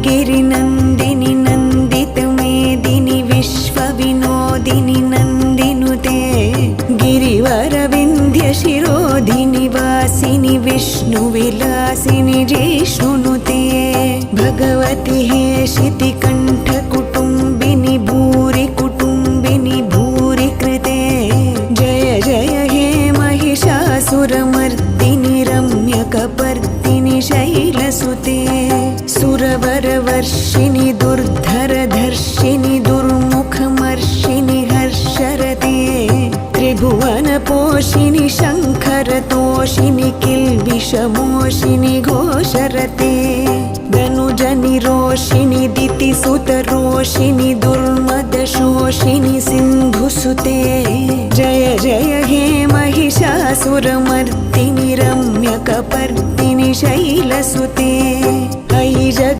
गिरिनन्दिनि नन्दितमेदिनि विश्वविनोदिनि नन्दिनुते गिरिवरविन्ध्यशिरोधिनि वासिनि विष्णुविलासिनि जिष्णुनुते भगवति हेशितिकण्ठकुटुम्बिनि भूरि कुटुम्बिनि भूरि कृते जय जय हे महिषासुरमर्दिनि रम्यकपर्दिनि शैलसुते सुरवरवर्षिणि दुर्धरधर्षिणि दुर्मुखमर्षिणि हर्षरते त्रिभुवनपोषिणि शङ्खरतोषिणि किल्बिषमोषिणि घोषरते धनुजनिरोषिणि दितिसुतरोषिणि दुर्मदशोषिणि सिन्धुसुते जय जय हे महिषासुरमर्दिनि रम्यकपर्दिनि शैलसुते